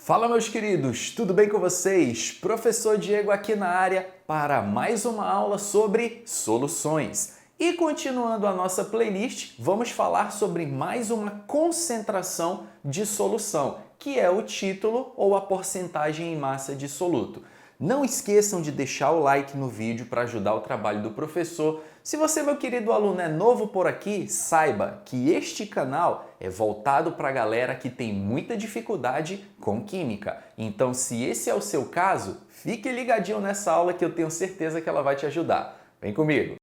Fala, meus queridos, tudo bem com vocês? Professor Diego aqui na área para mais uma aula sobre soluções. E continuando a nossa playlist, vamos falar sobre mais uma concentração de solução, que é o título ou a porcentagem em massa dissoluto. Não esqueçam de deixar o like no vídeo para ajudar o trabalho do professor. Se você, meu querido aluno, é novo por aqui, saiba que este canal é voltado para a galera que tem muita dificuldade com química. Então, se esse é o seu caso, fique ligadinho nessa aula que eu tenho certeza que ela vai te ajudar. Vem comigo!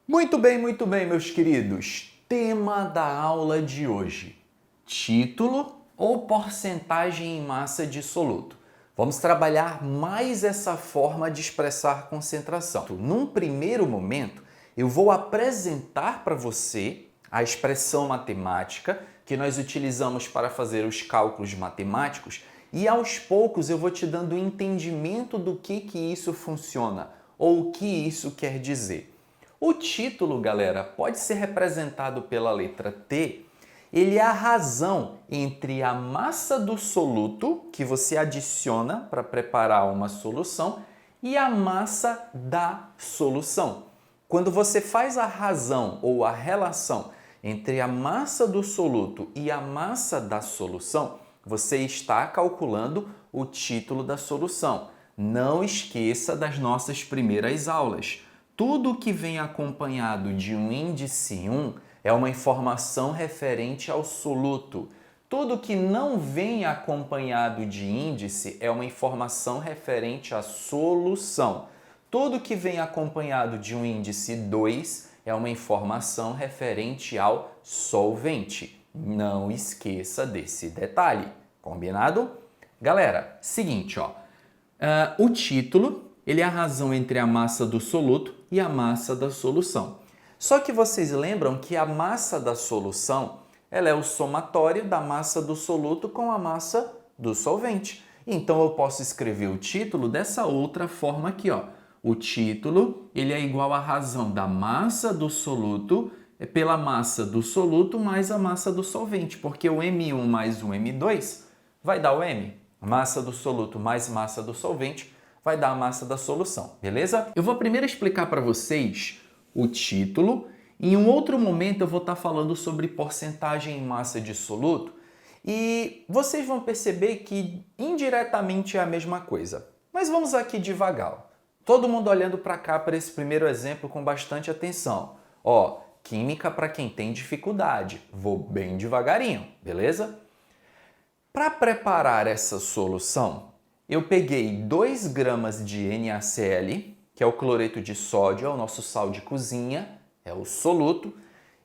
Muito bem, meus queridos. Tema da aula de hoje: título ou porcentagem em massa dissoluto. Vamos trabalhar mais essa forma de expressar concentração. Num primeiro momento, eu vou apresentar para você a expressão matemática que nós utilizamos para fazer os cálculos matemáticos e aos poucos eu vou te dando um entendimento do que isso funciona ou o que isso quer dizer. O título, galera, pode ser representado pela letra T. Ele é a razão entre a massa do soluto, que você adiciona para preparar uma solução, e a massa da solução. Quando você faz a razão ou a relação entre a massa do soluto e a massa da solução, você está calculando o título da solução. Não esqueça das nossas primeiras aulas. Tudo que vem acompanhado de um índice 1 é uma informação referente ao soluto. Tudo que não vem acompanhado de índice é uma informação referente à solução. Tudo que vem acompanhado de um índice 2 é uma informação referente ao solvente. Não esqueça desse detalhe, combinado? Galera, seguinte, o título ele é a razão entre a massa do soluto e a massa da solução. Só que vocês lembram que a massa da solução ela é o somatório da massa do soluto com a massa do solvente. Então eu posso escrever o título dessa outra forma aqui, ó. O título ele é igual à razão da massa do soluto pela massa do soluto mais a massa do solvente, porque o M1 mais o M2 vai dar o M. Massa do soluto mais massa do solvente vai dar a massa da solução, beleza? Eu vou primeiro explicar para vocês o título. Em um outro momento eu vou estar falando sobre porcentagem em massa dissoluto e vocês vão perceber que indiretamente é a mesma coisa. Mas vamos aqui devagar. Todo mundo olhando para cá para esse primeiro exemplo com bastante atenção. Ó, química para quem tem dificuldade. Vou bem devagarinho, beleza? Para preparar essa solução, eu peguei 2 gramas de NaCl, que é o cloreto de sódio, é o nosso sal de cozinha, é o soluto,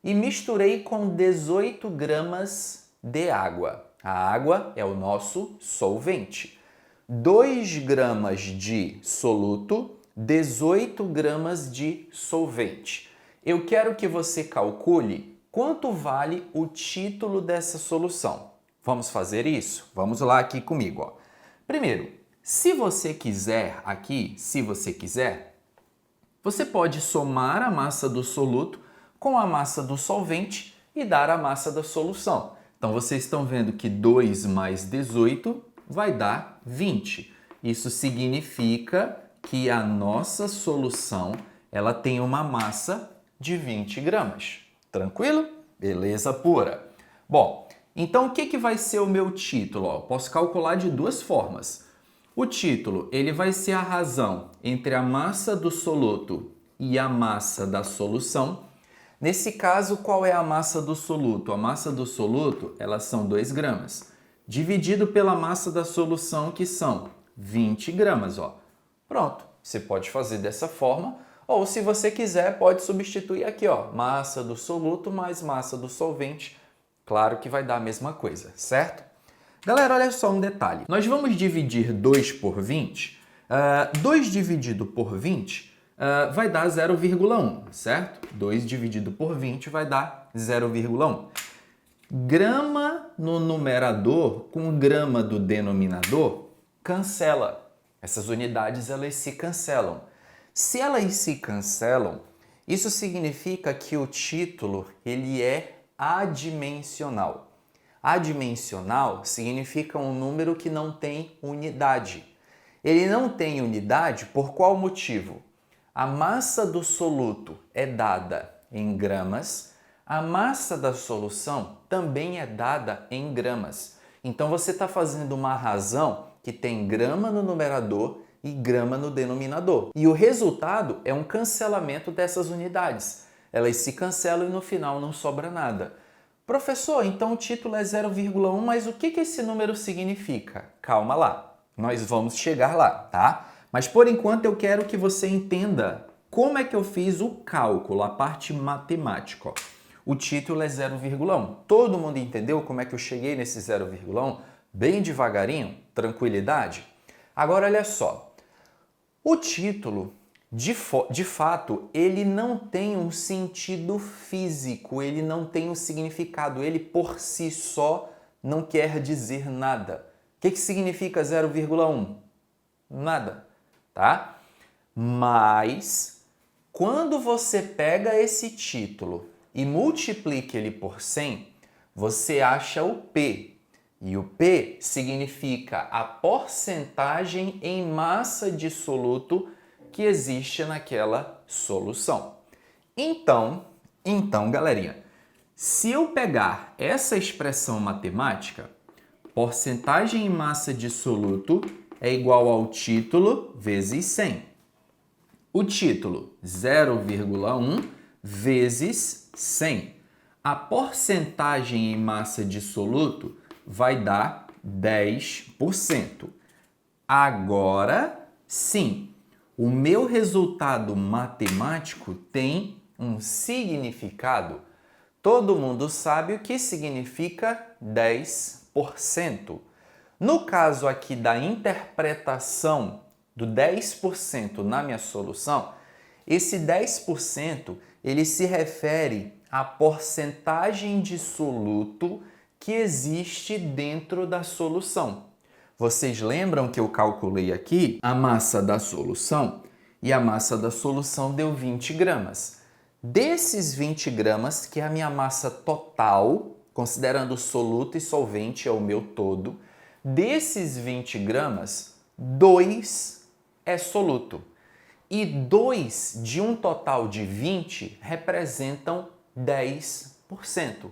e misturei com 18 gramas de água. A água é o nosso solvente. 2 gramas de soluto, 18 gramas de solvente. Eu quero que você calcule quanto vale o título dessa solução. Vamos fazer isso? Vamos lá aqui comigo, ó. Primeiro, se você quiser, você pode somar a massa do soluto com a massa do solvente e dar a massa da solução. Então, vocês estão vendo que 2 mais 18 vai dar 20. Isso significa que a nossa solução ela tem uma massa de 20 gramas. Tranquilo? Beleza pura. Bom, então o que vai ser o meu título? Eu posso calcular de duas formas. O título ele vai ser a razão entre a massa do soluto e a massa da solução. Nesse caso, qual é a massa do soluto? A massa do soluto elas são 2 gramas, dividido pela massa da solução, que são 20 gramas. Ó. Pronto, você pode fazer dessa forma, ou se você quiser, pode substituir aqui, ó, massa do soluto mais massa do solvente. Claro que vai dar a mesma coisa, certo? Galera, olha só um detalhe. Nós vamos dividir 2 por 20. 2 dividido por 20 vai dar 0,1, certo? 2 dividido por 20 vai dar 0,1. Grama no numerador com grama do denominador cancela. Essas unidades elas se cancelam. Se elas se cancelam, isso significa que o título ele é adimensional. Adimensional significa um número que não tem unidade. Ele não tem unidade por qual motivo? A massa do soluto é dada em gramas, a massa da solução também é dada em gramas. Então você está fazendo uma razão que tem grama no numerador e grama no denominador. E o resultado é um cancelamento dessas unidades. Elas se cancelam e no final não sobra nada. Professor, então o título é 0,1, mas o que esse número significa? Calma lá, nós vamos chegar lá, tá? Mas por enquanto eu quero que você entenda como é que eu fiz o cálculo, a parte matemática. Ó. O título é 0,1. Todo mundo entendeu como é que eu cheguei nesse 0,1? Bem devagarinho, tranquilidade? Agora olha só, o título, de fato, ele não tem um sentido físico, ele não tem um significado, ele por si só não quer dizer nada. O que significa 0,1? Nada, tá? Mas, quando você pega esse título e multiplica ele por 100, você acha o P. E o P significa a porcentagem em massa de soluto que existe naquela solução. Então, galerinha, se eu pegar essa expressão matemática, porcentagem em massa de soluto é igual ao título vezes 100. O título, 0,1 vezes 100. A porcentagem em massa de soluto vai dar 10%. Agora, sim, o meu resultado matemático tem um significado. Todo mundo sabe o que significa 10%. No caso aqui da interpretação do 10% na minha solução, esse 10% ele se refere à porcentagem de soluto que existe dentro da solução. Vocês lembram que eu calculei aqui a massa da solução? E a massa da solução deu 20 gramas. Desses 20 gramas, que é a minha massa total, considerando soluto e solvente é o meu todo, desses 20 gramas, 2 é soluto. E 2 de um total de 20 representam 10%.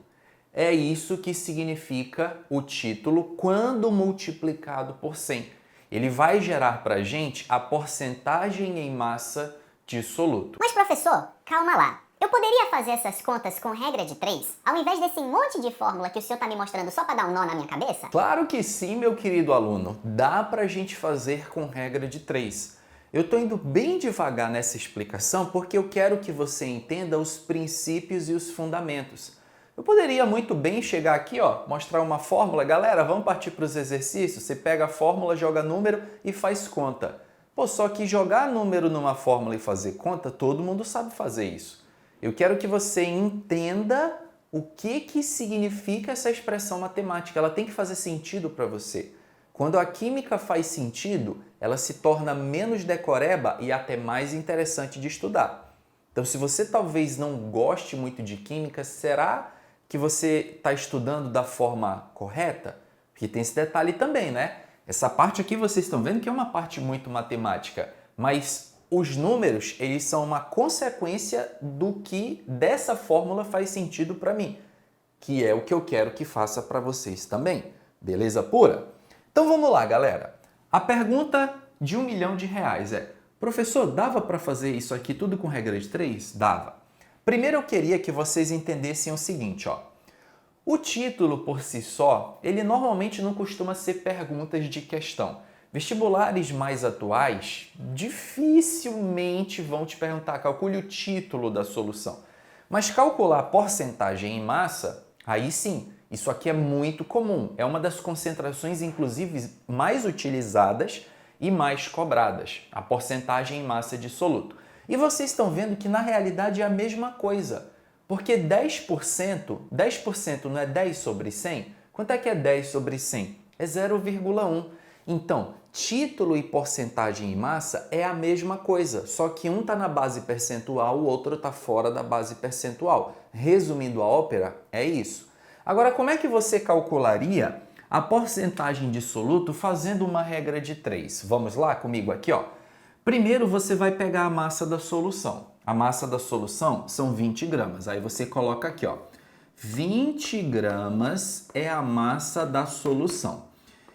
É isso que significa o título quando multiplicado por 100. Ele vai gerar para a gente a porcentagem em massa de soluto. Mas professor, calma lá. Eu poderia fazer essas contas com regra de 3, ao invés desse monte de fórmula que o senhor está me mostrando só para dar um nó na minha cabeça? Claro que sim, meu querido aluno. Dá para a gente fazer com regra de 3. Eu estou indo bem devagar nessa explicação porque eu quero que você entenda os princípios e os fundamentos. Eu poderia muito bem chegar aqui, ó, mostrar uma fórmula. Galera, vamos partir para os exercícios? Você pega a fórmula, joga número e faz conta. Pô, só que jogar número numa fórmula e fazer conta, todo mundo sabe fazer isso. Eu quero que você entenda o que significa essa expressão matemática. Ela tem que fazer sentido para você. Quando a química faz sentido, ela se torna menos decoreba e até mais interessante de estudar. Então, se você talvez não goste muito de química, será que você está estudando da forma correta? Porque tem esse detalhe também, né? Essa parte aqui vocês estão vendo que é uma parte muito matemática, mas os números, eles são uma consequência do que dessa fórmula faz sentido para mim, que é o que eu quero que faça para vocês também. Beleza pura? Então vamos lá, galera. A pergunta de R$1 milhão é: professor, dava para fazer isso aqui tudo com regra de 3? Dava. Primeiro eu queria que vocês entendessem o seguinte, ó. O título por si só, ele normalmente não costuma ser perguntas de questão. Vestibulares mais atuais dificilmente vão te perguntar, calcule o título da solução. Mas calcular porcentagem em massa, aí sim, isso aqui é muito comum. É uma das concentrações, inclusive, mais utilizadas e mais cobradas, a porcentagem em massa de soluto. E vocês estão vendo que na realidade é a mesma coisa, porque 10% não é 10 sobre 100? Quanto é que é 10 sobre 100? É 0,1. Então, título e porcentagem em massa é a mesma coisa, só que um está na base percentual, o outro está fora da base percentual. Resumindo a ópera, é isso. Agora, como é que você calcularia a porcentagem de soluto fazendo uma regra de 3? Vamos lá comigo aqui, ó. Primeiro, você vai pegar a massa da solução. A massa da solução são 20 gramas. Aí você coloca aqui, ó. 20 gramas é a massa da solução.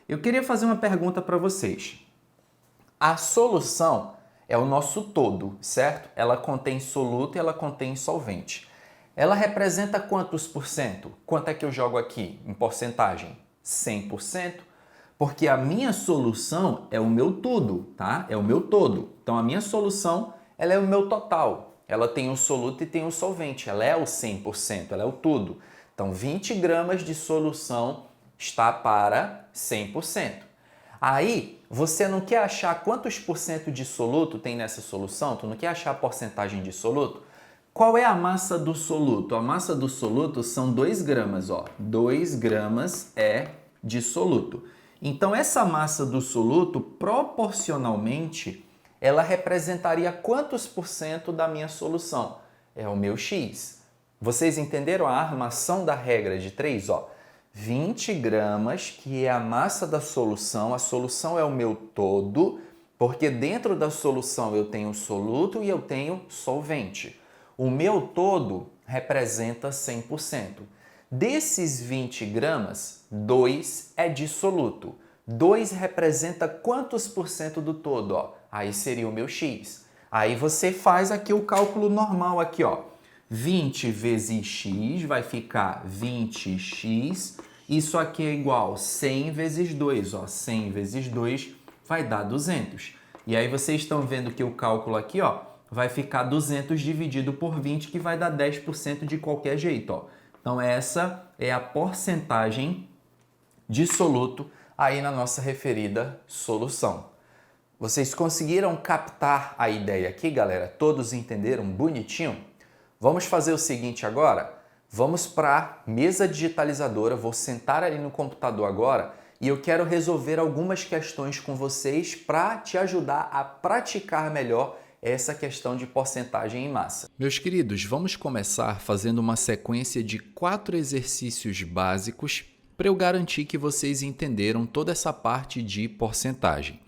Eu queria fazer uma pergunta para vocês. A solução é o nosso todo, certo? Ela contém soluto e ela contém solvente. Ela representa quantos por cento? Quanto é que eu jogo aqui em porcentagem? 100%, porque a minha solução é o meu tudo, tá? É o meu todo. Então, a minha solução, ela é o meu total. Ela tem o soluto e tem o solvente. Ela é o 100%, ela é o tudo. Então, 20 gramas de solução está para 100%. Aí, você não quer achar quantos por cento de soluto tem nessa solução? Tu não quer achar a porcentagem de soluto? Qual é a massa do soluto? A massa do soluto são 2 gramas, ó. 2 gramas é de soluto. Então, essa massa do soluto, proporcionalmente, ela representaria quantos por cento da minha solução? É o meu X. Vocês entenderam a armação da regra de 3? Ó, 20 gramas, que é a massa da solução. A solução é o meu todo, porque dentro da solução eu tenho soluto e eu tenho solvente. O meu todo representa 100%. Desses 20 gramas, 2 é dissoluto. 2 representa quantos por cento do todo? Ó? Aí seria o meu X. Aí você faz aqui o cálculo normal aqui, ó. 20 vezes X vai ficar 20X. Isso aqui é igual a 100 vezes 2. Ó. 100 vezes 2 vai dar 200. E aí vocês estão vendo que o cálculo aqui, ó, vai ficar 200 dividido por 20, que vai dar 10% de qualquer jeito. Ó. Então, essa é a porcentagem de soluto aí na nossa referida solução. Vocês conseguiram captar a ideia aqui, galera? Todos entenderam bonitinho? Vamos fazer o seguinte agora? Vamos para a mesa digitalizadora, vou sentar ali no computador agora e eu quero resolver algumas questões com vocês para te ajudar a praticar melhor essa questão de porcentagem em massa. Meus queridos, vamos começar fazendo uma sequência de 4 exercícios básicos para eu garantir que vocês entenderam toda essa parte de porcentagem.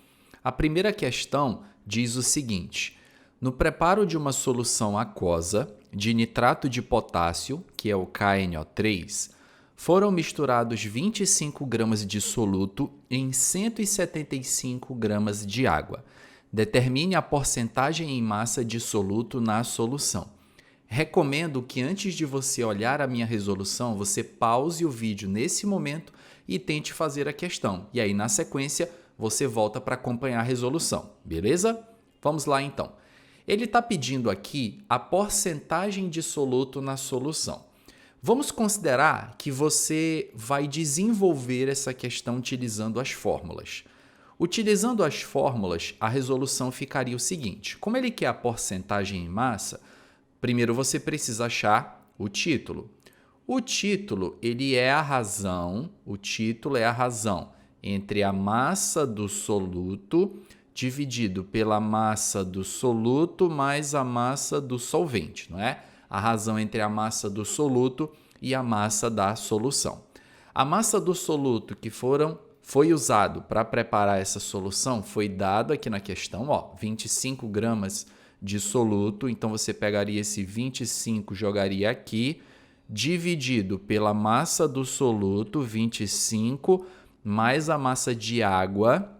A primeira questão diz o seguinte: no preparo de uma solução aquosa de nitrato de potássio, que é o KNO3, foram misturados 25 gramas de soluto em 175 gramas de água. Determine a porcentagem em massa de soluto na solução. Recomendo que antes de você olhar a minha resolução, você pause o vídeo nesse momento e tente fazer a questão. E aí, na sequência, você volta para acompanhar a resolução, beleza? Vamos lá, então. Ele está pedindo aqui a porcentagem de soluto na solução. Vamos considerar que você vai desenvolver essa questão utilizando as fórmulas. Utilizando as fórmulas, a resolução ficaria o seguinte: como ele quer a porcentagem em massa, primeiro você precisa achar o título. O título, ele é a razão, entre a massa do soluto dividido pela massa do soluto mais a massa do solvente, não é? A razão entre a massa do soluto e a massa da solução. A massa do soluto que foi usado para preparar essa solução foi dado aqui na questão, ó, 25 gramas de soluto. Então, você pegaria esse 25, jogaria aqui, dividido pela massa do soluto, 25, mais a massa de água,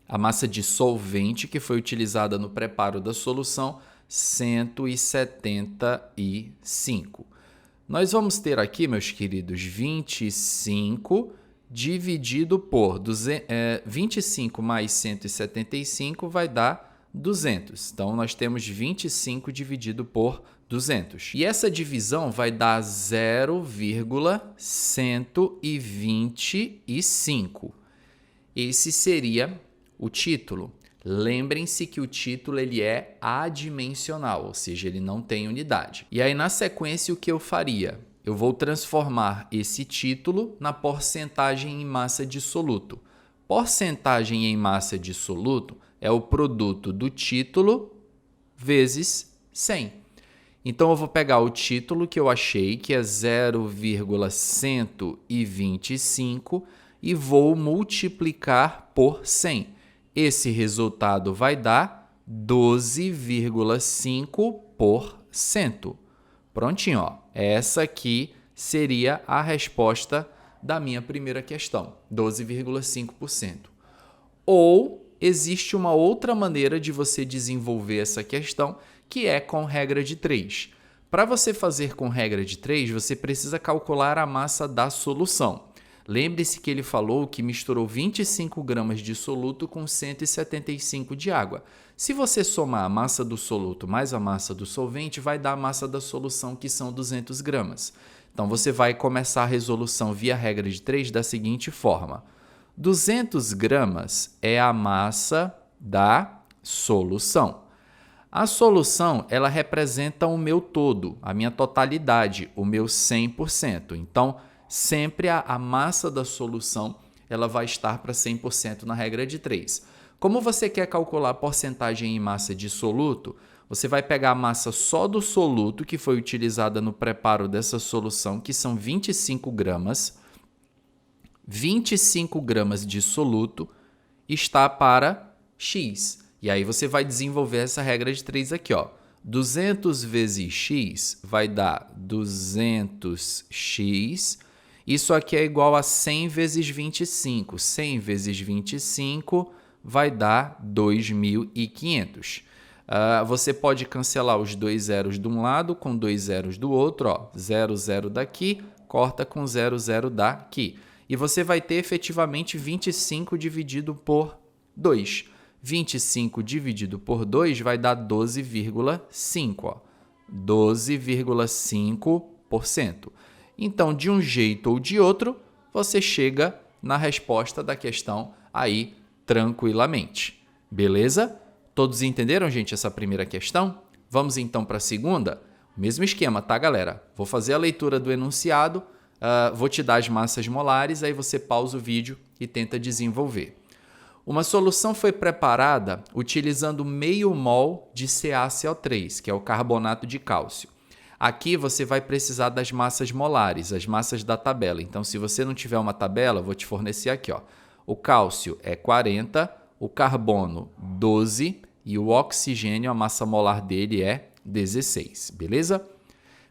a massa de solvente que foi utilizada no preparo da solução, 175. Nós vamos ter aqui, meus queridos, 25 dividido por 25 mais 175 vai dar 200. Então, nós temos 25 dividido por 200. E essa divisão vai dar 0,125. Esse seria o título. Lembrem-se que o título ele é adimensional, ou seja, ele não tem unidade. E aí, na sequência, o que eu faria? Eu vou transformar esse título na porcentagem em massa de soluto. Porcentagem em massa de soluto é o produto do título vezes 100. Então, eu vou pegar o título que eu achei, que é 0,125, e vou multiplicar por 100. Esse resultado vai dar 12,5%. Prontinho, ó. Essa aqui seria a resposta da minha primeira questão, 12,5%. Ou existe uma outra maneira de você desenvolver essa questão, que é com regra de 3. Para você fazer com regra de 3, você precisa calcular a massa da solução. Lembre-se que ele falou que misturou 25 gramas de soluto com 175 de água. Se você somar a massa do soluto mais a massa do solvente, vai dar a massa da solução, que são 200 gramas. Então, você vai começar a resolução via regra de 3 da seguinte forma. 200 gramas é a massa da solução. A solução, ela representa o meu todo, a minha totalidade, o meu 100%. Então, sempre a massa da solução ela vai estar para 100% na regra de 3. Como você quer calcular a porcentagem em massa de soluto, você vai pegar a massa só do soluto que foi utilizada no preparo dessa solução, que são 25 gramas. 25 gramas de soluto está para X. E aí você vai desenvolver essa regra de 3 aqui, ó. 200 vezes X vai dar 200X. Isso aqui é igual a 100 vezes 25. 100 vezes 25 vai dar 2.500. Você pode cancelar os dois zeros de um lado com dois zeros do outro. Ó. 0, 0 daqui, corta com 0, 0 daqui. E você vai ter efetivamente 25 dividido por 2. 25 dividido por 2 vai dar 12,5. 12,5%. Então, de um jeito ou de outro, você chega na resposta da questão aí tranquilamente. Beleza? Todos entenderam, gente, essa primeira questão? Vamos então para a segunda? Mesmo esquema, tá, galera? Vou fazer a leitura do enunciado, vou te dar as massas molares, aí você pausa o vídeo e tenta desenvolver. Uma solução foi preparada utilizando meio mol de CaCO3, que é o carbonato de cálcio. Aqui você vai precisar das massas molares, as massas da tabela. Então, se você não tiver uma tabela, vou te fornecer aqui, ó. O cálcio é 40, o carbono 12 e o oxigênio, a massa molar dele é 16, beleza?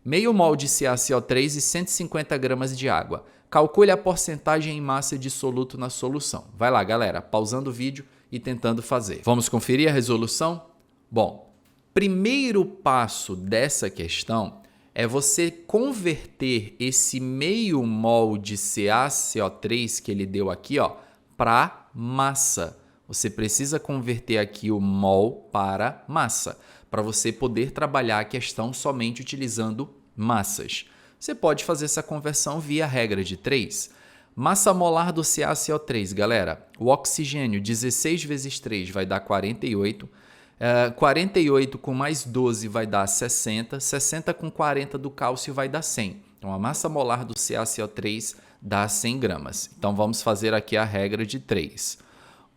Meio mol de CaCO3 e 150 gramas de água. Calcule a porcentagem em massa de soluto na solução. Vai lá, galera, pausando o vídeo e tentando fazer. Vamos conferir a resolução? Bom, primeiro passo dessa questão é você converter esse meio mol de CaCO3 que ele deu aqui, ó, para massa. Você precisa converter aqui o mol para massa, para você poder trabalhar a questão somente utilizando massas. Você pode fazer essa conversão via regra de 3. Massa molar do CaCO3, galera. O oxigênio, 16 vezes 3 vai dar 48. 48 com mais 12 vai dar 60. 60 com 40 do cálcio vai dar 100. Então, a massa molar do CaCO3 dá 100 gramas. Então, vamos fazer aqui a regra de 3.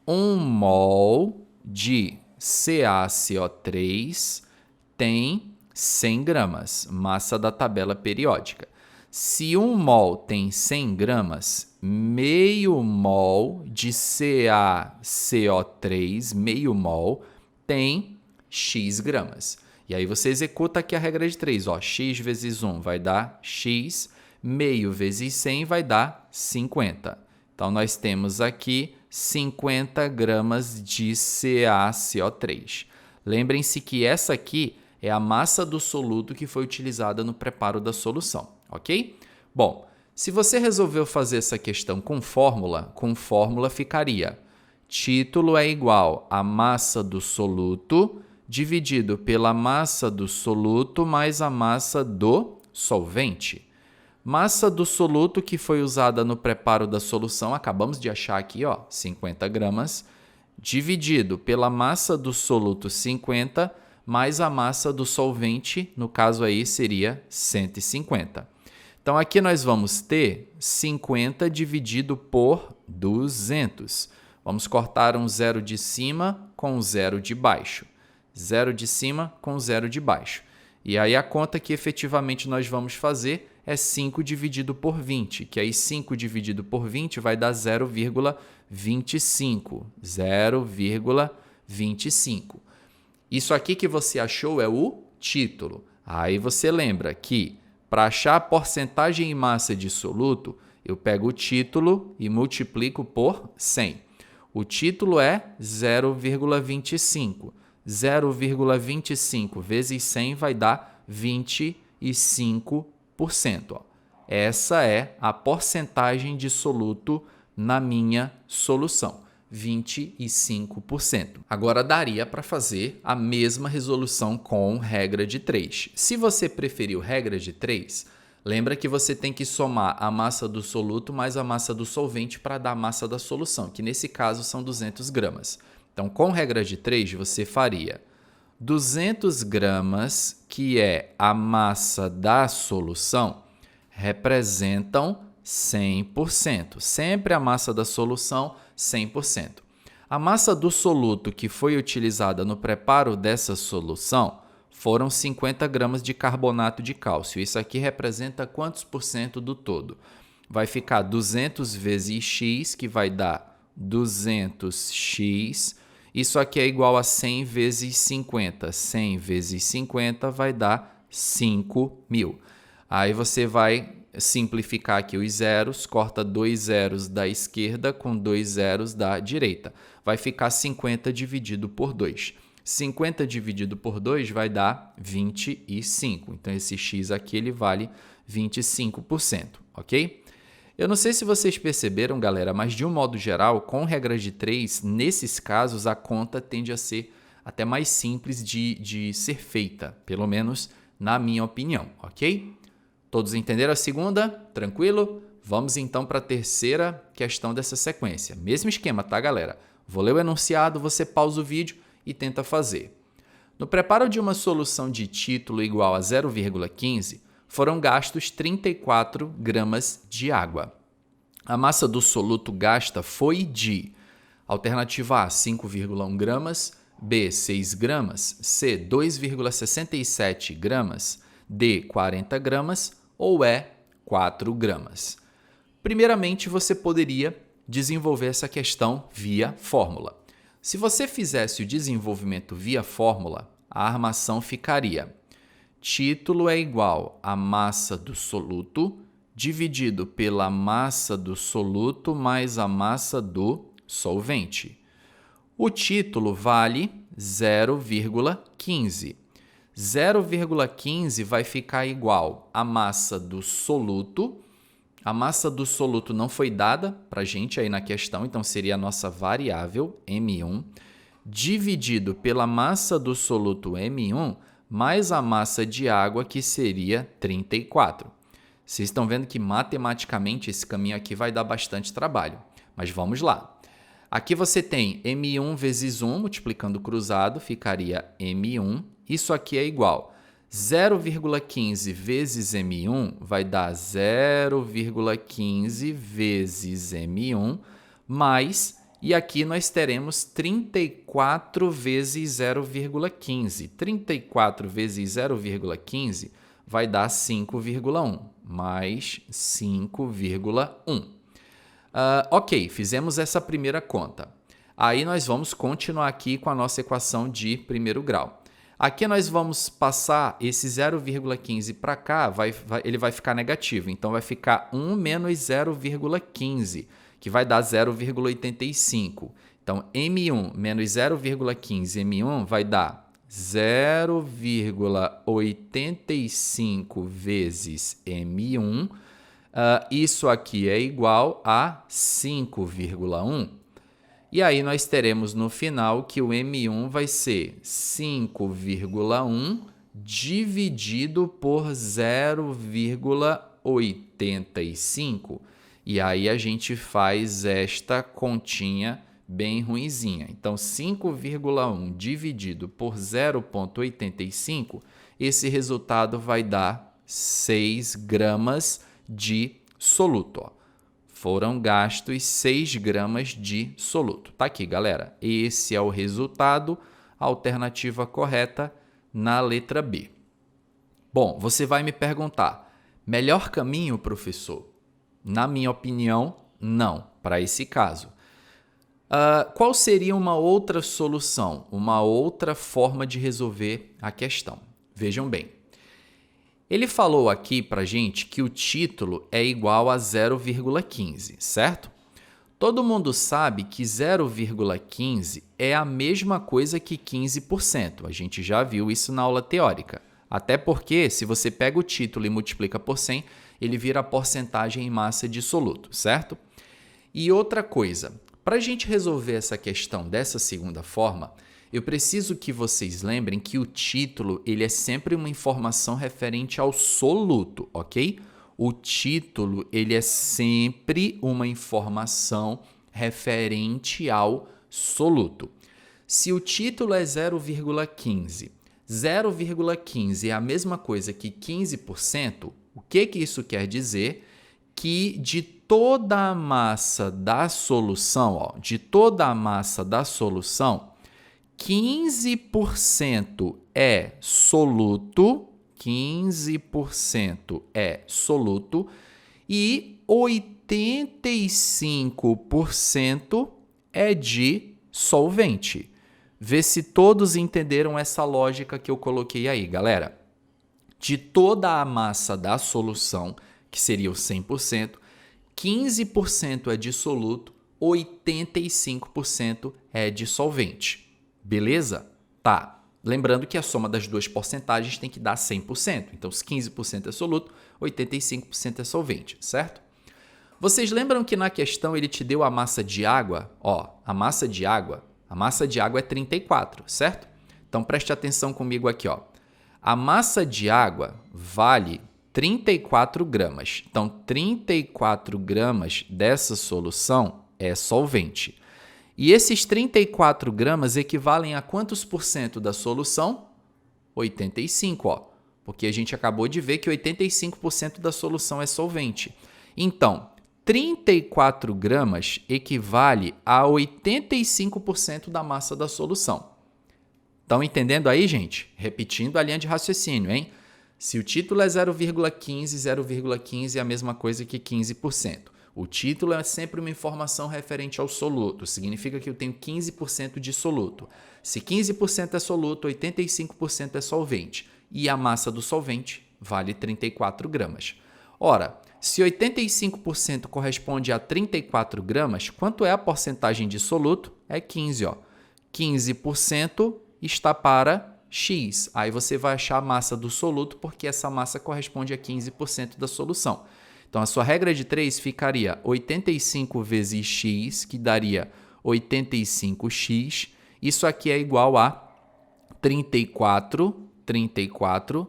1 mol de CaCO3 tem 100 gramas, massa da tabela periódica. Se 1 mol tem 100 gramas, meio mol de CaCO3, meio mol, tem X gramas. E aí você executa aqui a regra de 3. Ó, X vezes 1 vai dar X, meio vezes 100 vai dar 50. Então, nós temos aqui 50 gramas de CaCO3. Lembrem-se que essa aqui é a massa do soluto que foi utilizada no preparo da solução, ok? Bom, se você resolveu fazer essa questão com fórmula ficaria título é igual a massa do soluto dividido pela massa do soluto mais a massa do solvente. Massa do soluto que foi usada no preparo da solução, acabamos de achar aqui, ó, 50 gramas, dividido pela massa do soluto 50 mais a massa do solvente, no caso aí seria 150. Então, aqui nós vamos ter 50 dividido por 200. Vamos cortar um zero de cima com um zero de baixo. Zero de cima com zero de baixo. E aí a conta que efetivamente nós vamos fazer é 5 dividido por 20, que aí 5 dividido por 20 vai dar 0,25. 0,25. Isso aqui que você achou é o título. Aí você lembra que para achar a porcentagem em massa de soluto, eu pego o título e multiplico por 100. O título é 0,25. 0,25 vezes 100 vai dar 25%. Ó. Essa é a porcentagem de soluto na minha solução, 25%. Agora daria para fazer a mesma resolução com regra de 3. Se você preferiu regra de 3, lembra que você tem que somar a massa do soluto mais a massa do solvente para dar a massa da solução, que nesse caso são 200 gramas. Então, com regra de 3, você faria 200 gramas, que é a massa da solução, representam 100%. Sempre a massa da solução, 100%. A massa do soluto que foi utilizada no preparo dessa solução foram 50 gramas de carbonato de cálcio. Isso aqui representa quantos por cento do todo? Vai ficar 200 vezes x, que vai dar 200x. Isso aqui é igual a 100 vezes 50. 100 vezes 50 vai dar 5.000. Aí você vai simplificar aqui os zeros, corta 2 zeros da esquerda com 2 zeros da direita. Vai ficar 50 dividido por 2. 50 dividido por 2 vai dar 25. Então, esse x aqui ele vale 25%, ok? Eu não sei se vocês perceberam, galera, mas de um modo geral, com regra de 3, nesses casos, a conta tende a ser até mais simples de ser feita, pelo menos na minha opinião, ok? Todos entenderam a segunda? Tranquilo? Vamos então para a terceira questão dessa sequência. Mesmo esquema, tá, galera? Vou ler o enunciado, você pausa o vídeo e tenta fazer. No preparo de uma solução de título igual a 0,15, foram gastos 34 gramas de água. A massa do soluto gasta foi de alternativa A, 5,1 gramas, B, 6 gramas, C, 2,67 gramas, D, 40 gramas ou E, 4 gramas. Primeiramente, você poderia desenvolver essa questão via fórmula. Se você fizesse o desenvolvimento via fórmula, a armação ficaria: título é igual à massa do soluto dividido pela massa do soluto mais a massa do solvente. O título vale 0,15. 0,15 vai ficar igual à massa do soluto. A massa do soluto não foi dada para a gente aí na questão, então seria a nossa variável M1, dividido pela massa do soluto M1 mais a massa de água, que seria 34. Vocês estão vendo que matematicamente esse caminho aqui vai dar bastante trabalho, mas vamos lá. Aqui você tem M1 vezes 1, multiplicando cruzado, ficaria M1. Isso aqui é igual 0,15 vezes M1 vai dar 0,15 vezes M1 mais, e aqui nós teremos 34 vezes 0,15. 34 vezes 0,15 vai dar 5,1 mais 5,1. Ok, fizemos essa primeira conta. Aí nós vamos continuar aqui com a nossa equação de primeiro grau. Aqui nós vamos passar esse 0,15 para cá, ele vai ficar negativo. Então, vai ficar 1 menos 0,15, que vai dar 0,85. Então, M1 menos 0,15 M1 vai dar 0,85 vezes M1. Isso aqui é igual a 5,1. E aí nós teremos no final que o M1 vai ser 5,1 dividido por 0,85. E aí a gente faz esta continha bem ruinzinha. Então, 5,1 dividido por 0,85, esse resultado vai dar 6 gramas de soluto. Ó. Foram gastos 6 gramas de soluto. Tá aqui, galera. Esse é o resultado, a alternativa correta na letra B. Bom, você vai me perguntar, melhor caminho, professor? Na minha opinião, não, para esse caso. Qual seria uma outra solução, uma outra forma de resolver a questão? Vejam bem, ele falou aqui para a gente que o título é igual a 0,15, certo? Todo mundo sabe que 0,15 é a mesma coisa que 15%. A gente já viu isso na aula teórica. Até porque, se você pega o título e multiplica por 100, ele vira a porcentagem em massa de soluto, certo? E outra coisa, para a gente resolver essa questão dessa segunda forma, eu preciso que vocês lembrem que o título ele é sempre uma informação referente ao soluto, ok? O título ele é sempre uma informação referente ao soluto. Se o título é 0,15, 0,15 é a mesma coisa que 15%, o que isso quer dizer? Que de toda a massa da solução, de toda a massa da solução, 15% é soluto, 15% é soluto e 85% é de solvente. Vê se todos entenderam essa lógica que eu coloquei aí, galera. De toda a massa da solução, que seria o 100%, 15% é de soluto, 85% é de solvente. Beleza? Tá. Lembrando que a soma das duas porcentagens tem que dar 100%. Então, os 15% é soluto, 85% é solvente, certo? Vocês lembram que na questão ele te deu a massa de água? A massa de água é 34, certo? Então, preste atenção comigo aqui, A massa de água vale 34 gramas. Então, 34 gramas dessa solução é solvente. E esses 34 gramas equivalem a quantos por cento da solução? 85, porque a gente acabou de ver que 85% da solução é solvente. Então, 34 gramas equivale a 85% da massa da solução. Estão entendendo aí, gente? Repetindo a linha de raciocínio, hein? Se o título é 0,15, 0,15 é a mesma coisa que 15%. O título é sempre uma informação referente ao soluto, significa que eu tenho 15% de soluto. Se 15% é soluto, 85% é solvente. E a massa do solvente vale 34 gramas. Ora, se 85% corresponde a 34 gramas, quanto é a porcentagem de soluto? É 15, 15% está para X. Aí você vai achar a massa do soluto, porque essa massa corresponde a 15% da solução. Então, a sua regra de 3 ficaria 85 vezes x, que daria 85x. Isso aqui é igual a 34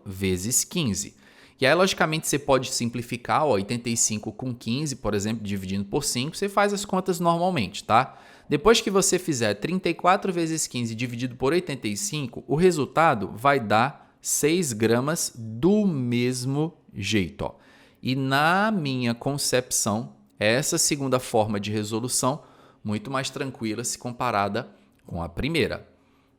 vezes 15. E aí, logicamente, você pode simplificar 85 com 15, por exemplo, dividindo por 5. Você faz as contas normalmente, tá? Depois que você fizer 34 vezes 15 dividido por 85, o resultado vai dar 6 gramas do mesmo jeito, E na minha concepção, essa segunda forma de resolução muito mais tranquila se comparada com a primeira.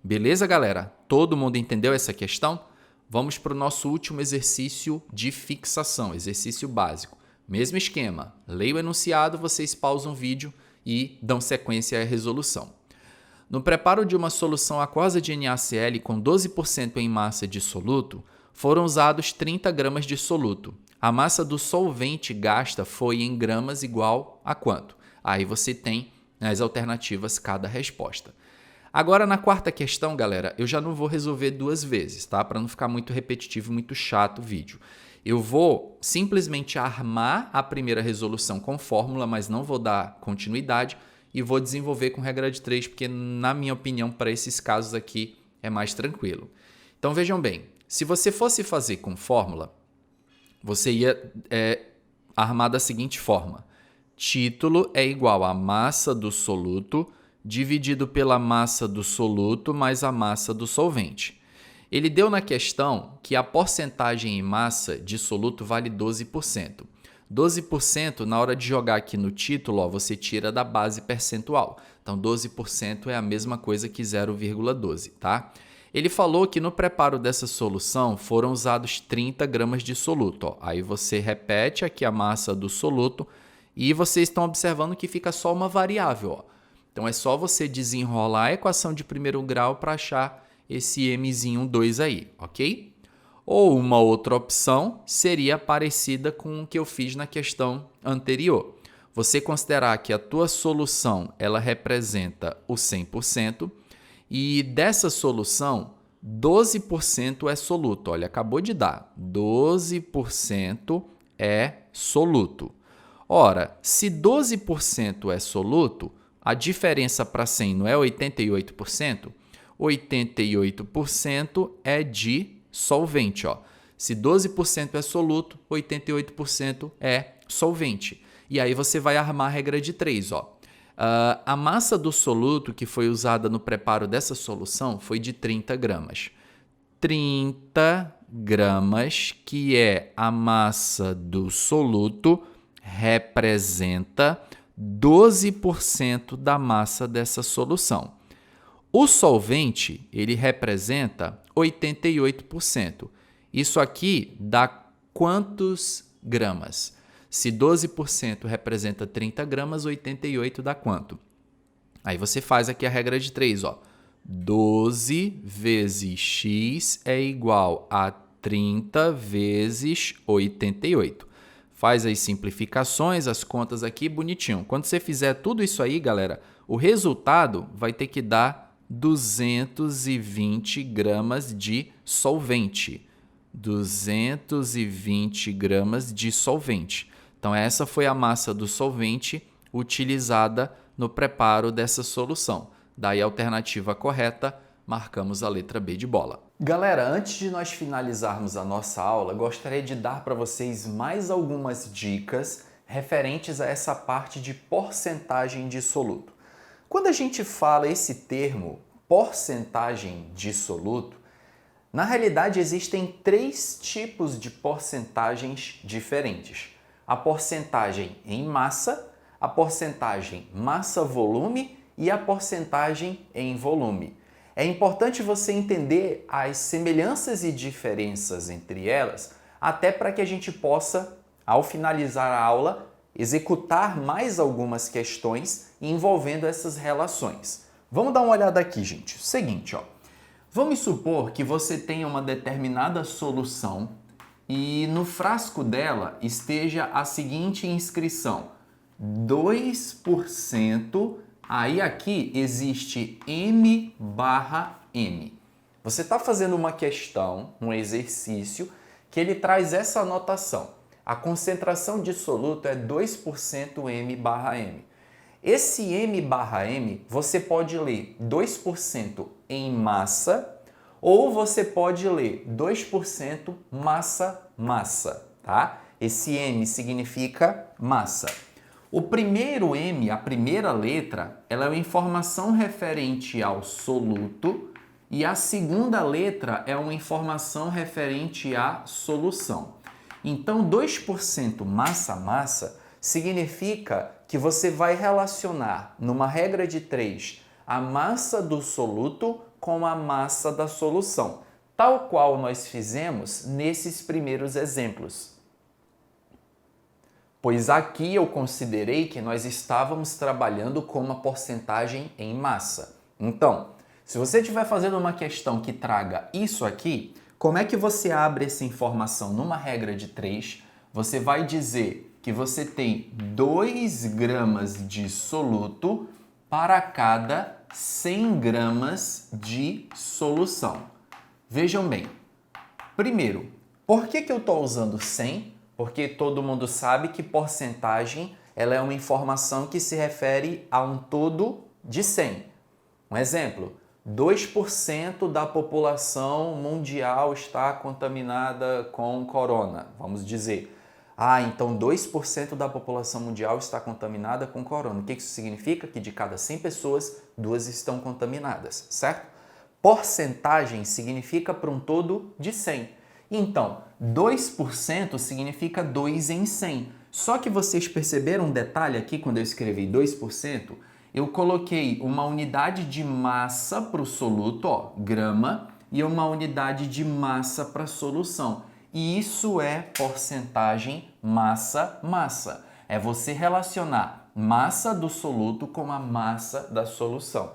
Beleza, galera? Todo mundo entendeu essa questão? Vamos para o nosso último exercício de fixação, exercício básico. Mesmo esquema, leia o enunciado, vocês pausam o vídeo e dão sequência à resolução. No preparo de uma solução aquosa de NaCl com 12% em massa de soluto, foram usados 30 gramas de soluto. A massa do solvente gasta foi em gramas igual a quanto? Aí você tem nas alternativas cada resposta. Agora, na quarta questão, galera, eu já não vou resolver duas vezes, tá? Para não ficar muito repetitivo, muito chato o vídeo. Eu vou simplesmente armar a primeira resolução com fórmula, mas não vou dar continuidade e vou desenvolver com regra de 3, porque, na minha opinião, para esses casos aqui é mais tranquilo. Então, vejam bem, se você fosse fazer com fórmula, você ia armar da seguinte forma. Título é igual a massa do soluto dividido pela massa do soluto mais a massa do solvente. Ele deu na questão que a porcentagem em massa de soluto vale 12%. 12%, na hora de jogar aqui no título, você tira da base percentual. Então, 12% é a mesma coisa que 0,12, tá? Ele falou que no preparo dessa solução foram usados 30 gramas de soluto. Ó. Aí você repete aqui a massa do soluto e vocês estão observando que fica só uma variável. Ó. Então é só você desenrolar a equação de primeiro grau para achar esse mzinho 2 aí, ok? Ou uma outra opção seria parecida com o que eu fiz na questão anterior. Você considerar que a tua solução ela representa o 100%, e dessa solução, 12% é soluto. Olha, acabou de dar. 12% é soluto. Ora, se 12% é soluto, a diferença para 100 não é 88%? 88% é de solvente. Ó. Se 12% é soluto, 88% é solvente. E aí você vai armar a regra de 3. Ó. A massa do soluto que foi usada no preparo dessa solução foi de 30 gramas. 30 gramas, que é a massa do soluto, representa 12% da massa dessa solução. O solvente, ele representa 88%. Isso aqui dá quantos gramas? Se 12% representa 30 gramas, 88 dá quanto? Aí você faz aqui a regra de 3, ó. 12 vezes x é igual a 30 vezes 88. Faz as simplificações, as contas aqui bonitinho. Quando você fizer tudo isso aí, galera, o resultado vai ter que dar 220 gramas de solvente. 220 gramas de solvente. Então, essa foi a massa do solvente utilizada no preparo dessa solução. Daí a alternativa correta, marcamos a letra B de bola. Galera, antes de nós finalizarmos a nossa aula, gostaria de dar para vocês mais algumas dicas referentes a essa parte de porcentagem de soluto. Quando a gente fala esse termo, porcentagem de soluto, na realidade existem 3 tipos de porcentagens diferentes. A porcentagem em massa, a porcentagem massa-volume e a porcentagem em volume. É importante você entender as semelhanças e diferenças entre elas, até para que a gente possa, ao finalizar a aula, executar mais algumas questões envolvendo essas relações. Vamos dar uma olhada aqui, gente. Seguinte, ó. Vamos supor que você tenha uma determinada solução e no frasco dela esteja a seguinte inscrição: 2%, aí aqui existe M/M. Você está fazendo uma questão, um exercício, que ele traz essa anotação. A concentração de soluto é 2% M/M. Esse M/M você pode ler 2% em massa, ou você pode ler 2% massa-massa, tá? Esse M significa massa. O primeiro M, a primeira letra, ela é uma informação referente ao soluto e a segunda letra é uma informação referente à solução. Então, 2% massa-massa significa que você vai relacionar, numa regra de 3, a massa do soluto com a massa da solução, tal qual nós fizemos nesses primeiros exemplos. Pois aqui eu considerei que nós estávamos trabalhando com uma porcentagem em massa. Então, se você estiver fazendo uma questão que traga isso aqui, como é que você abre essa informação numa regra de 3? Você vai dizer que você tem 2 gramas de soluto para cada 100 gramas de solução. Vejam bem, primeiro, por que eu estou usando 100? Porque todo mundo sabe que porcentagem ela é uma informação que se refere a um todo de 100. Um exemplo, 2% da população mundial está contaminada com corona, vamos dizer. Então 2% da população mundial está contaminada com corona. O que isso significa? Que de cada 100 pessoas, 2 estão contaminadas, certo? Porcentagem significa para um todo de 100. Então, 2% significa 2 em 100. Só que vocês perceberam um detalhe aqui quando eu escrevi 2%? Eu coloquei uma unidade de massa para o soluto, ó, grama, e uma unidade de massa para a solução. E isso é porcentagem massa-massa. É você relacionar massa do soluto com a massa da solução.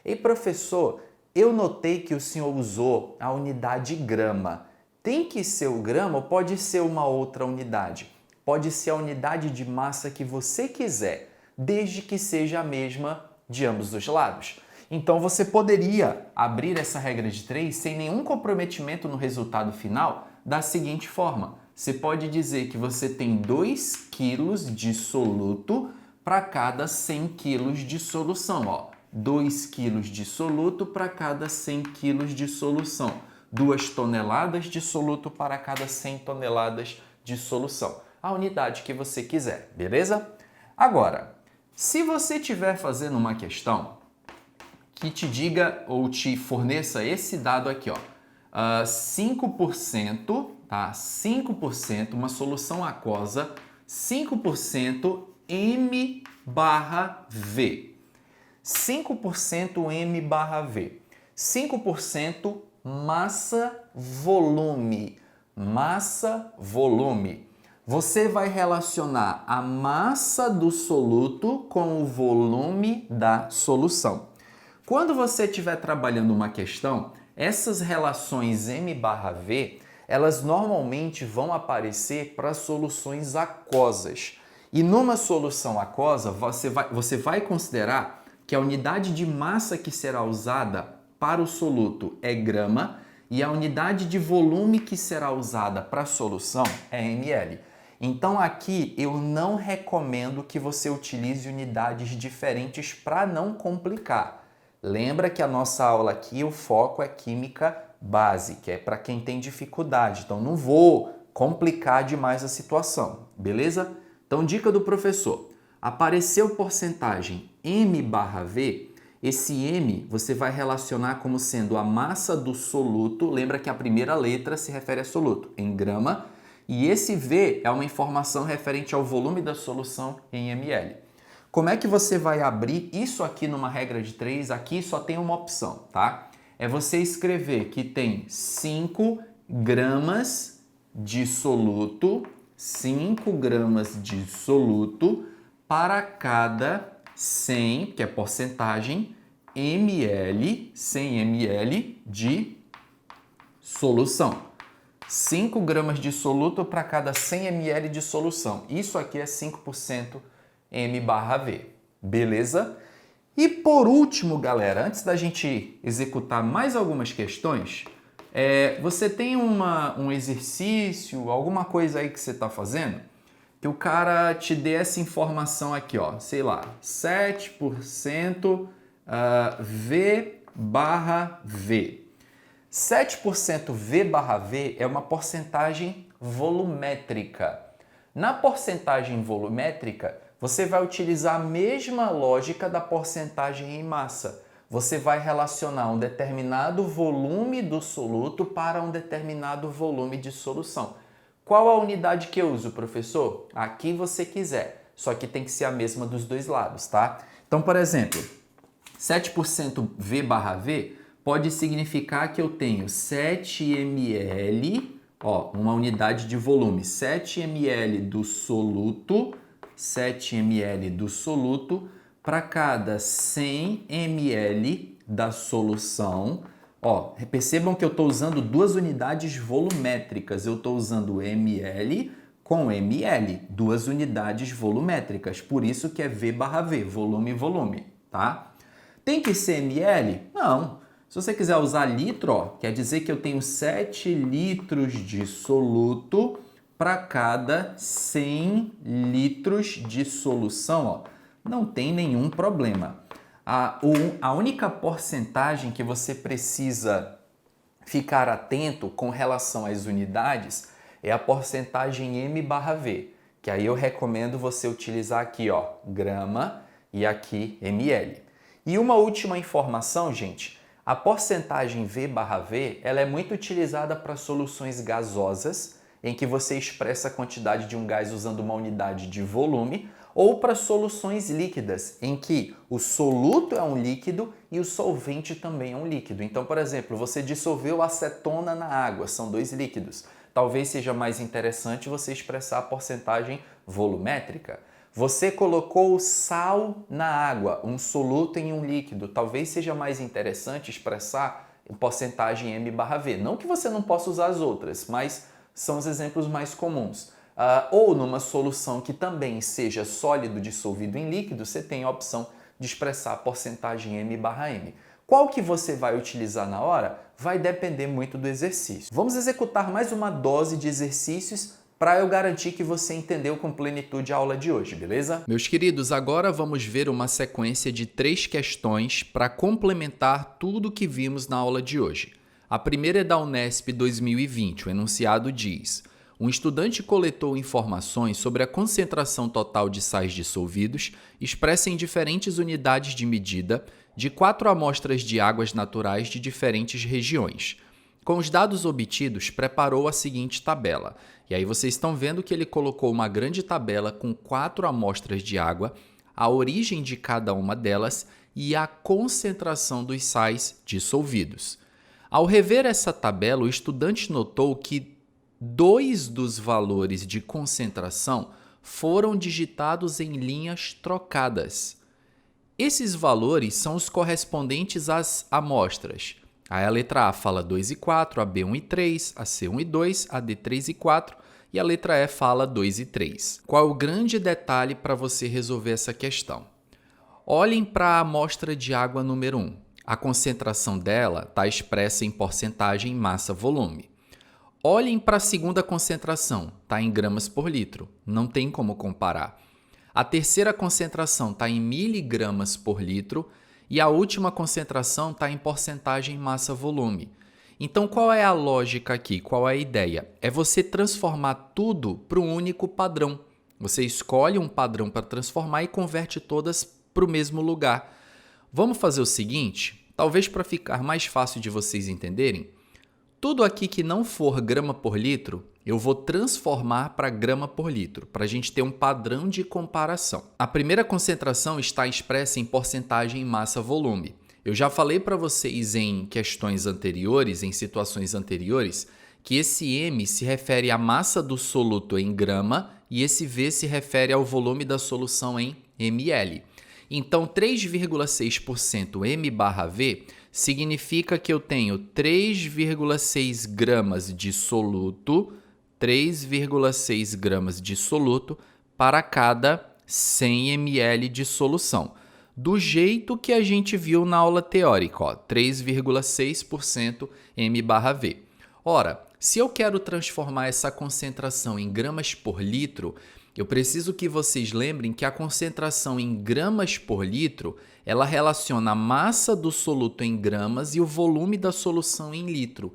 E professor, eu notei que o senhor usou a unidade grama. Tem que ser o grama ou pode ser uma outra unidade? Pode ser a unidade de massa que você quiser, desde que seja a mesma de ambos os lados. Então você poderia abrir essa regra de 3 sem nenhum comprometimento no resultado final da seguinte forma. Você pode dizer que você tem 2 kg de soluto para cada 100 kg de solução. Ó, 2 kg de soluto para cada 100 kg de solução. 2 toneladas de soluto para cada 100 toneladas de solução. A unidade que você quiser, beleza? Agora, se você estiver fazendo uma questão que te diga ou te forneça esse dado aqui, ó, 5%, tá? 5%, uma solução aquosa, 5% M/V. 5% M/V. 5% massa-volume. Massa-volume. Você vai relacionar a massa do soluto com o volume da solução. Quando você estiver trabalhando uma questão, essas relações M/V, elas normalmente vão aparecer para soluções aquosas. E numa solução aquosa, você vai considerar que a unidade de massa que será usada para o soluto é grama e a unidade de volume que será usada para a solução é ml. Então aqui eu não recomendo que você utilize unidades diferentes para não complicar. Lembra que a nossa aula aqui, o foco é química básica, é para quem tem dificuldade. Então não vou complicar demais a situação, beleza? Então dica do professor, apareceu porcentagem M/V, esse M você vai relacionar como sendo a massa do soluto, lembra que a primeira letra se refere a soluto, em grama, e esse V é uma informação referente ao volume da solução em ml. Como é que você vai abrir isso aqui numa regra de 3? Aqui só tem uma opção, tá? É você escrever que tem 5 gramas de soluto, 5 gramas de soluto para cada 100, que é porcentagem, ml, 100 ml de solução. 5 gramas de soluto para cada 100 ml de solução. Isso aqui é 5% M/V, beleza? E por último, galera, antes da gente executar mais algumas questões, você tem um exercício, alguma coisa aí que você está fazendo, que o cara te dê essa informação aqui, ó, sei lá, 7% V/V. 7% V/V é uma porcentagem volumétrica. Na porcentagem volumétrica, você vai utilizar a mesma lógica da porcentagem em massa. Você vai relacionar um determinado volume do soluto para um determinado volume de solução. Qual a unidade que eu uso, professor? A que você quiser, só que tem que ser a mesma dos dois lados, tá? Então, por exemplo, 7% V/V pode significar que eu tenho 7 ml, ó, uma unidade de volume, 7 ml do soluto, 7 ml do soluto para cada 100 ml da solução. Ó, percebam que eu estou usando duas unidades volumétricas. Eu estou usando ml com ml, duas unidades volumétricas. Por isso que é V/V, volume, volume, tá? Tem que ser ml? Não. Se você quiser usar litro, ó, quer dizer que eu tenho 7 litros de soluto para cada 100 litros de solução. Ó. Não tem nenhum problema. A única porcentagem que você precisa ficar atento com relação às unidades é a porcentagem M/V, que aí eu recomendo você utilizar aqui, ó, grama e aqui ml. E uma última informação, gente, a porcentagem V/V ela é muito utilizada para soluções gasosas, em que você expressa a quantidade de um gás usando uma unidade de volume, ou para soluções líquidas, em que o soluto é um líquido e o solvente também é um líquido. Então, por exemplo, você dissolveu acetona na água, são dois líquidos. Talvez seja mais interessante você expressar a porcentagem volumétrica. Você colocou sal na água, um soluto em um líquido. Talvez seja mais interessante expressar porcentagem M/V. Não que você não possa usar as outras, mas são os exemplos mais comuns. Ou numa solução que também seja sólido dissolvido em líquido, você tem a opção de expressar a porcentagem M/M. Qual que você vai utilizar na hora? Vai depender muito do exercício. Vamos executar mais uma dose de exercícios para eu garantir que você entendeu com plenitude a aula de hoje, beleza? Meus queridos, agora vamos ver uma sequência de 3 questões para complementar tudo que vimos na aula de hoje. A primeira é da Unesp 2020. O enunciado diz: um estudante coletou informações sobre a concentração total de sais dissolvidos expressa em diferentes unidades de medida de 4 amostras de águas naturais de diferentes regiões. Com os dados obtidos, preparou a seguinte tabela. E aí vocês estão vendo que ele colocou uma grande tabela com 4 amostras de água, a origem de cada uma delas e a concentração dos sais dissolvidos. Ao rever essa tabela, o estudante notou que 2 dos valores de concentração foram digitados em linhas trocadas. Esses valores são os correspondentes às amostras. A letra A fala 2 e 4, a B 1 e 3, a C 1 e 2, a D 3 e 4 e a letra E fala 2 e 3. Qual é o grande detalhe para você resolver essa questão? Olhem para a amostra de água número 1. A concentração dela está expressa em porcentagem massa-volume. Olhem para a segunda concentração, está em gramas por litro, não tem como comparar. A terceira concentração está em miligramas por litro e a última concentração está em porcentagem massa-volume. Então, qual é a lógica aqui? Qual é a ideia? É você transformar tudo para um único padrão. Você escolhe um padrão para transformar e converte todas para o mesmo lugar. Vamos fazer o seguinte, talvez para ficar mais fácil de vocês entenderem, tudo aqui que não for grama por litro, eu vou transformar para grama por litro, para a gente ter um padrão de comparação. A primeira concentração está expressa em porcentagem massa-volume. Eu já falei para vocês em questões anteriores, em situações anteriores, que esse M se refere à massa do soluto em grama e esse V se refere ao volume da solução em ml. Então, 3,6% M/V significa que eu tenho 3,6 gramas de soluto, 3,6 gramas de soluto para cada 100 ml de solução. Do jeito que a gente viu na aula teórica, 3,6% M/V. Ora, se eu quero transformar essa concentração em gramas por litro, eu preciso que vocês lembrem que a concentração em gramas por litro, ela relaciona a massa do soluto em gramas e o volume da solução em litro.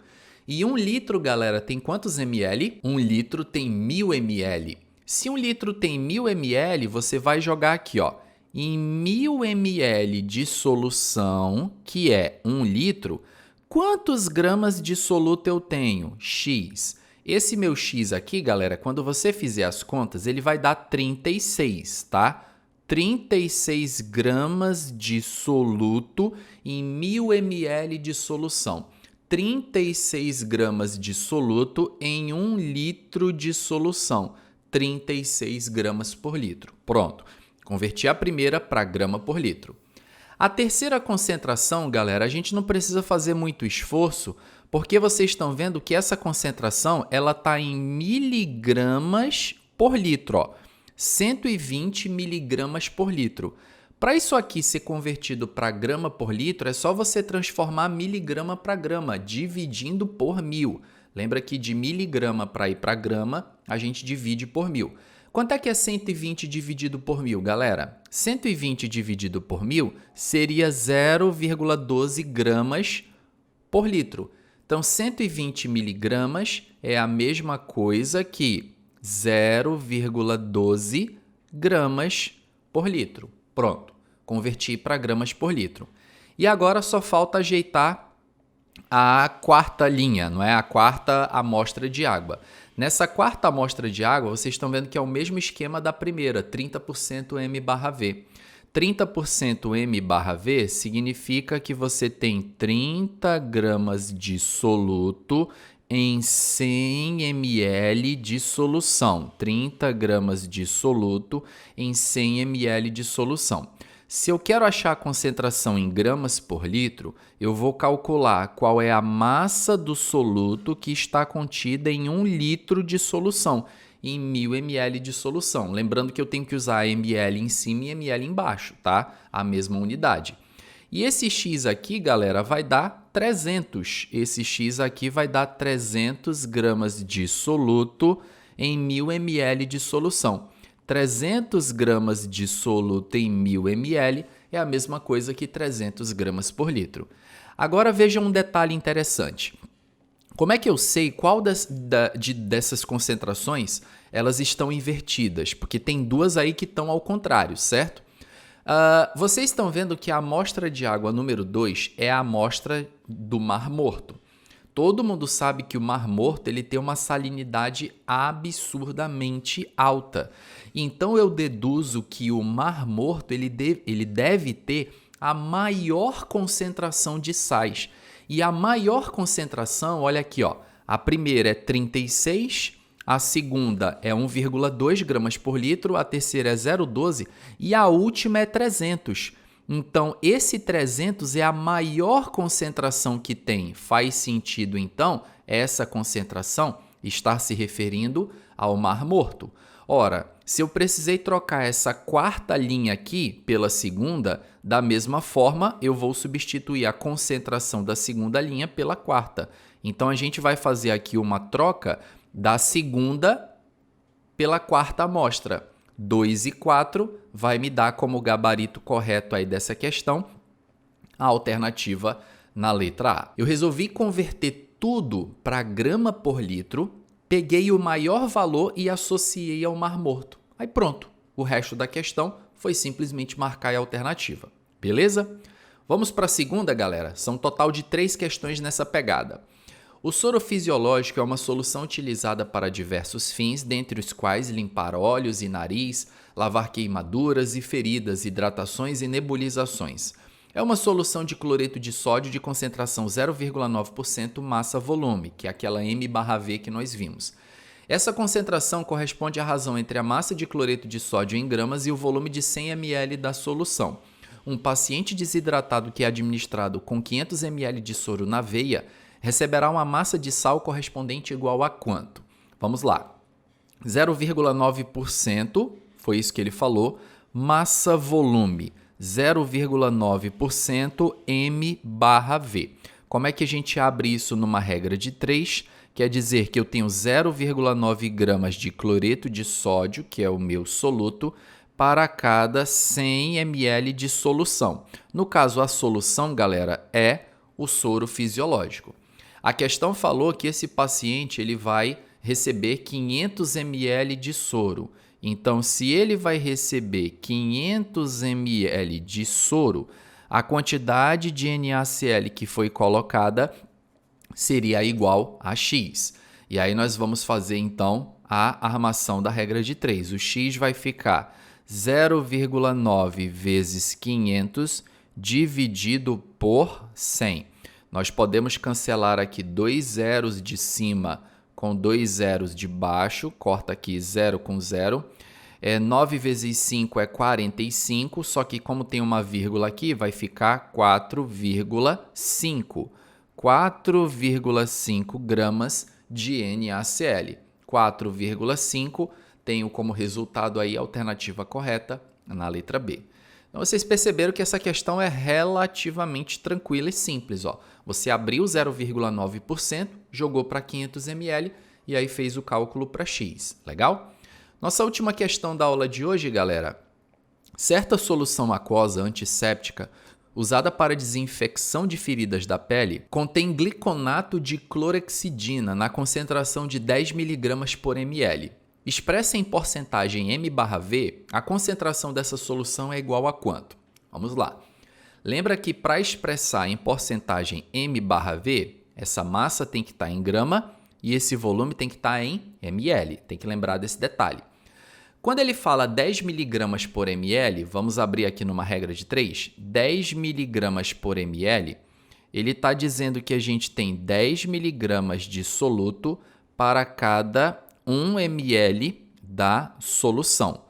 E 1 litro, galera, tem quantos ml? 1 litro tem 1000 ml. Se 1 litro tem 1000 ml, você vai jogar aqui, em 1000 ml de solução, que é 1 litro, quantos gramas de soluto eu tenho? X. Esse meu X aqui, galera, quando você fizer as contas, ele vai dar 36, tá? 36 gramas de soluto em 1000 ml de solução. 36 gramas de soluto em 1 litro de solução. 36 gramas por litro. Pronto. Converti a primeira para grama por litro. A terceira concentração, galera, a gente não precisa fazer muito esforço, porque vocês estão vendo que essa concentração ela está em miligramas por litro, 120 miligramas por litro. Para isso aqui ser convertido para grama por litro, é só você transformar miligrama para grama, dividindo por 1000. Lembra que de miligrama para ir para grama, a gente divide por 1000. Quanto é que é 120 dividido por 1000, galera? 120 dividido por 1000 seria 0,12 gramas por litro. Então, 120 miligramas é a mesma coisa que 0,12 gramas por litro. Pronto, converti para gramas por litro. E agora só falta ajeitar a quarta linha, não é? A quarta amostra de água. Nessa quarta amostra de água, vocês estão vendo que é o mesmo esquema da primeira, 30% M/V. 30% M/V significa que você tem 30 gramas de soluto em 100 ml de solução. 30 gramas de soluto em 100 ml de solução. Se eu quero achar a concentração em gramas por litro, eu vou calcular qual é a massa do soluto que está contida em 1 litro de solução, em 1000 ml de solução. Lembrando que eu tenho que usar ml em cima e ml embaixo, tá? A mesma unidade. E esse X aqui, galera, vai dar 300. Esse X aqui vai dar 300 gramas de soluto em 1000 ml de solução. 300 gramas de soluto em 1000 ml é a mesma coisa que 300 gramas por litro. Agora veja um detalhe interessante. Como é que eu sei qual dessas concentrações elas estão invertidas? Porque tem duas aí que estão ao contrário, certo? Vocês estão vendo que a amostra de água número 2 é a amostra do Mar Morto. Todo mundo sabe que o Mar Morto ele tem uma salinidade absurdamente alta. Então eu deduzo que o Mar Morto ele deve ter a maior concentração de sais. E a maior concentração, olha aqui, ó, a primeira é 36, a segunda é 1,2 gramas por litro, a terceira é 0,12 e a última é 300. Então, esse 300 é a maior concentração que tem. Faz sentido, então, essa concentração estar se referindo ao Mar Morto. Ora, se eu precisei trocar essa quarta linha aqui pela segunda, da mesma forma, eu vou substituir a concentração da segunda linha pela quarta. Então, a gente vai fazer aqui uma troca da segunda pela quarta amostra. 2 e 4 vai me dar como gabarito correto aí dessa questão a alternativa na letra A. Eu resolvi converter tudo para grama por litro, peguei o maior valor e associei ao Mar Morto. Aí pronto, o resto da questão foi simplesmente marcar a alternativa. Beleza? Vamos para a segunda, galera. São um total de 3 questões nessa pegada. O soro fisiológico é uma solução utilizada para diversos fins, dentre os quais limpar olhos e nariz, lavar queimaduras e feridas, hidratações e nebulizações. É uma solução de cloreto de sódio de concentração 0,9% massa-volume, que é aquela M/V que nós vimos. Essa concentração corresponde à razão entre a massa de cloreto de sódio em gramas e o volume de 100 ml da solução. Um paciente desidratado que é administrado com 500 ml de soro na veia receberá uma massa de sal correspondente igual a quanto? Vamos lá. 0,9%, foi isso que ele falou, massa-volume, 0,9% M/V. Como é que a gente abre isso numa regra de 3? Quer dizer que eu tenho 0,9 gramas de cloreto de sódio, que é o meu soluto, para cada 100 ml de solução. No caso, a solução, galera, é o soro fisiológico. A questão falou que esse paciente ele vai receber 500 ml de soro. Então, se ele vai receber 500 ml de soro, a quantidade de NaCl que foi colocada seria igual a X. E aí nós vamos fazer, então, a armação da regra de 3. O X vai ficar 0,9 vezes 500 dividido por 100. Nós podemos cancelar aqui 2 zeros de cima com 2 zeros de baixo. Corta aqui 0 com 0. 9 vezes 5 é 45, só que como tem uma vírgula aqui, vai ficar 4,5. 4,5 gramas de NaCl. 4,5 tenho como resultado aí a alternativa correta na letra B. Então, vocês perceberam que essa questão é relativamente tranquila e simples. Ó. Você abriu 0,9%, jogou para 500 ml e aí fez o cálculo para X. Legal? Nossa última questão da aula de hoje, galera. Certa solução aquosa antisséptica usada para desinfecção de feridas da pele contém gliconato de clorexidina na concentração de 10 mg por ml. Expressa em porcentagem M/V, a concentração dessa solução é igual a quanto? Vamos lá. Lembra que para expressar em porcentagem M/V, essa massa tem que estar em grama e esse volume tem que estar em ml. Tem que lembrar desse detalhe. Quando ele fala 10 mg por ml, vamos abrir aqui numa regra de 3, 10 mg por ml, ele está dizendo que a gente tem 10 mg de soluto para cada 1 ml da solução.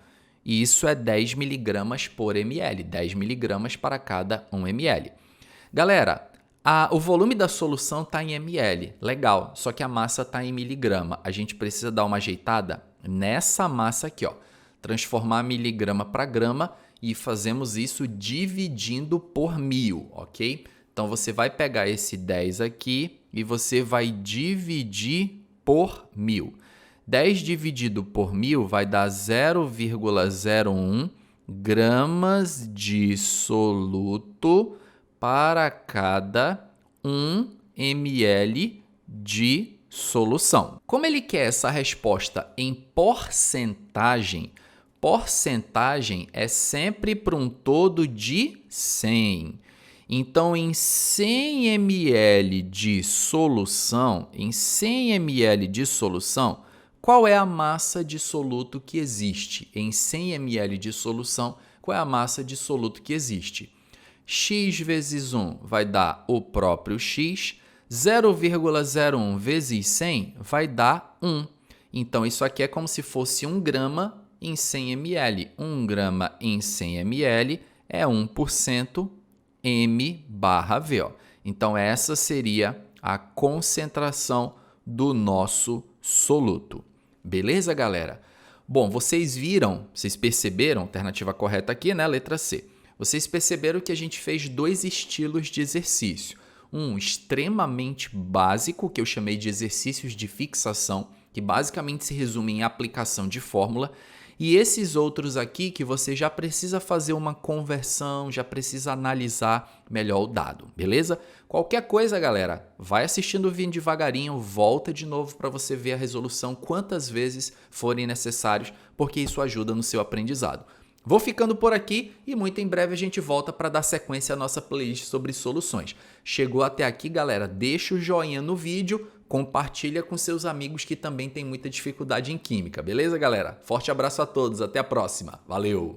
E isso é 10 mg por ml, 10 mg para cada 1 ml. Galera, o volume da solução está em ml, legal, só que a massa está em miligrama. A gente precisa dar uma ajeitada nessa massa aqui, ó, transformar miligrama para grama e fazemos isso dividindo por 1000, ok? Então, você vai pegar esse 10 aqui e você vai dividir por 1000. 10 dividido por 1000 vai dar 0,01 gramas de soluto para cada 1 ml de solução. Como ele quer essa resposta em porcentagem, porcentagem é sempre para um todo de 100. Então, em 100 ml de solução, qual é a massa de soluto que existe? Em 100 ml de solução, qual é a massa de soluto que existe? X vezes 1 vai dar o próprio X, 0,01 vezes 100 vai dar 1. Então, isso aqui é como se fosse 1 grama em 100 ml. 1 grama em 100 ml é 1% m/V. Ó. Então, essa seria a concentração do nosso soluto. Beleza, galera? Bom, vocês perceberam, alternativa correta aqui, né? Letra C. Vocês perceberam que a gente fez 2 estilos de exercício. Um extremamente básico, que eu chamei de exercícios de fixação, que basicamente se resume em aplicação de fórmula, e esses outros aqui que você já precisa fazer uma conversão, já precisa analisar melhor o dado, beleza? Qualquer coisa, galera, vai assistindo o vídeo devagarinho, volta de novo para você ver a resolução quantas vezes forem necessários, porque isso ajuda no seu aprendizado. Vou ficando por aqui e muito em breve a gente volta para dar sequência à nossa playlist sobre soluções. Chegou até aqui, galera? Deixa o joinha no vídeo, compartilha com seus amigos que também têm muita dificuldade em química, beleza, galera? Forte abraço a todos, até a próxima. Valeu!